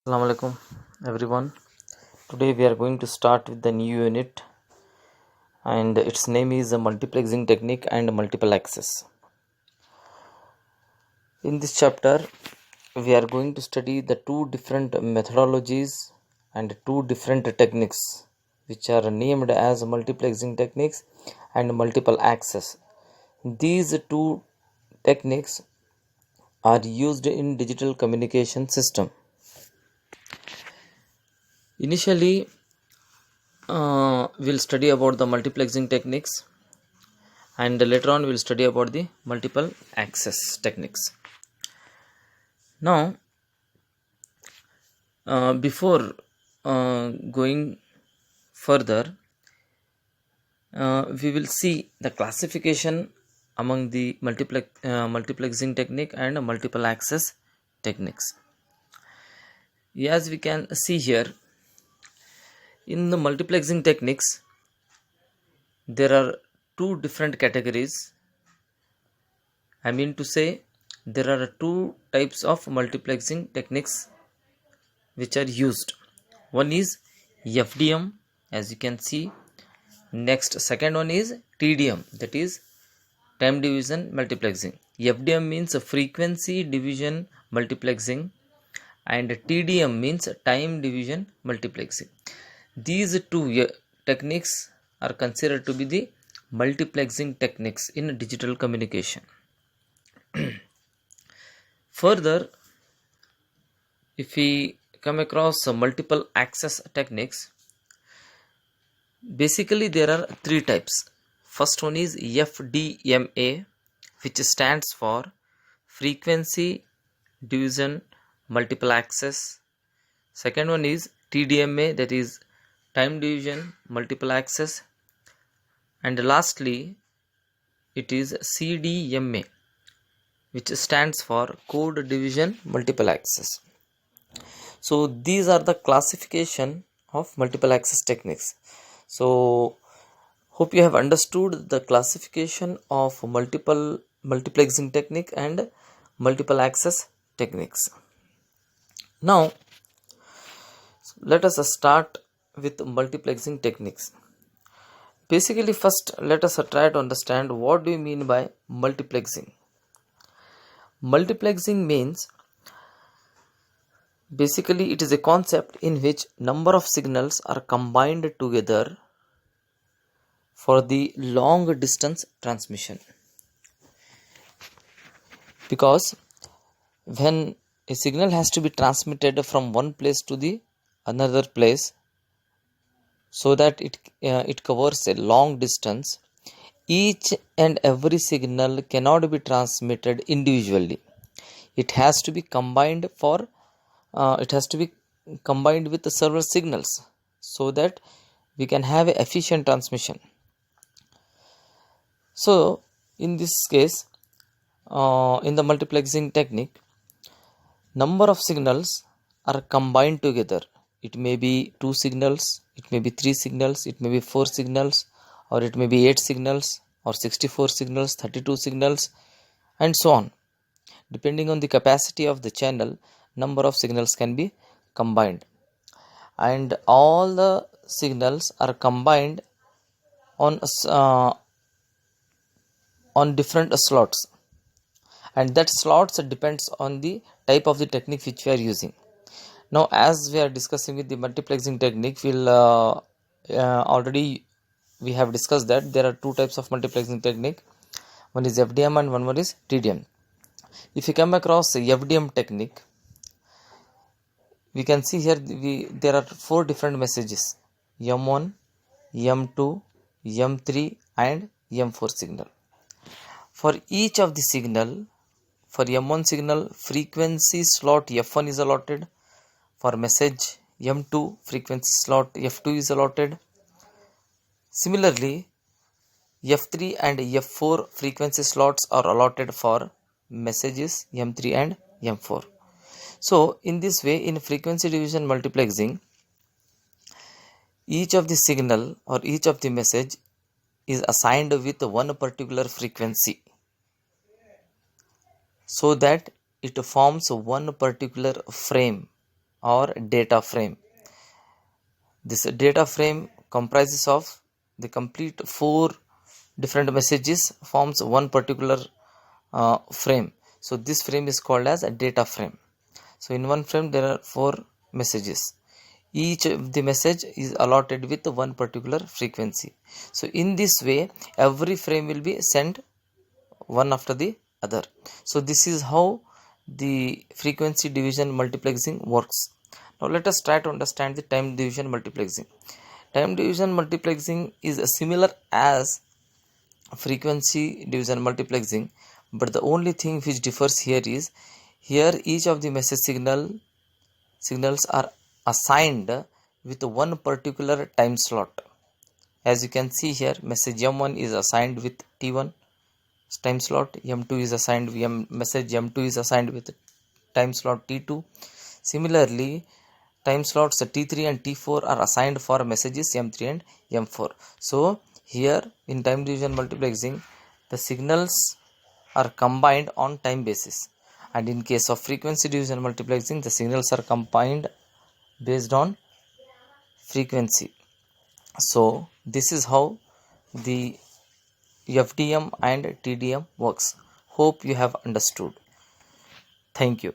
Assalamu alaikum everyone. Today we are going to start with the new unit and its name is the multiplexing technique and multiple access. In this chapter we are going to study the two different methodologies and two different techniques which are named as multiplexing techniques and multiple access. These two techniques are used in digital communication system. Initially we'll study about the multiplexing techniques and later on we'll study about the multiple access techniques. Now before going further, we will see the classification among the multiplexing technique and multiple access techniques. As we can see here, in the multiplexing techniques there are two different categories. I mean to say, there are two types of multiplexing techniques which are used. One is FDM, as you can see. Next, second one is TDM, that is time division multiplexing. FDM means frequency division multiplexing and TDM means time division multiplexing. These two techniques are considered to be the multiplexing techniques in digital communication. Further, if we come across multiple access techniques, basically there are three types. First one is FDMA, which stands for frequency division multiple access. Second one is TDMA, that is time division multiple access. And lastly, it is CDMA, which stands for code division multiple access. So these are the classification of multiple access techniques. So hope you have understood the classification of multiplexing technique and multiple access techniques. Now let us start with multiplexing techniques. Basically, first let us try to understand what do you mean by multiplexing. Multiplexing means basically it is a concept in which number of signals are combined together for the long distance transmission. Because when a signal has to be transmitted from one place to the another place, so that it covers a long distance, each and every signal cannot be transmitted individually. It has to be combined with several signals so that we can have an efficient transmission. So in this case, in the multiplexing technique, number of signals are combined together. It may be 2 signals, it may be 3 signals, it may be 4 signals, or it may be 8 signals, or 64 signals, 32 signals, and so on. Depending on the capacity of the channel, number of signals can be combined. And all the signals are combined on different slots. And that slots depends on the type of the technique which we are using. Now as we are discussing with the multiplexing technique, already we have discussed that there are two types of multiplexing technique. One is FDM and one is TDM. If you come across FDM technique, we can see here there are 4 different messages: M1, M2, M3 and M4 signal. For each of the signal, for M1 signal, frequency slot F1 is allotted. For message M2, frequency slot F2 is allotted. Similarly, F3 and F4 frequency slots are allotted for messages M3 and M4. So in this way, in frequency division multiplexing, each of the signal or each of the message is assigned with one particular frequency, so that it forms one particular frame or data frame. This data frame comprises of the complete 4 different messages, forms one particular frame. So this frame is called as a data frame. So in one frame there are 4 messages. Each of the message is allotted with one particular frequency. So in this way every frame will be sent one after the other. So this is how the frequency division multiplexing works. Now let us try to understand the time division multiplexing. Time division multiplexing is similar as frequency division multiplexing, but the only thing which differs here is, here each of the message signals are assigned with one particular time slot. As you can see here, message M1 is assigned with T1 time slot, M2 is assigned message M2 is assigned with time slot T2. Similarly, time slots T3 and T4 are assigned for messages M3 and M4. So here in time division multiplexing, the signals are combined on time basis, and in case of frequency division multiplexing, the signals are combined based on frequency. So this is how the FDM and TDM works. Hope you have understood. Thank you.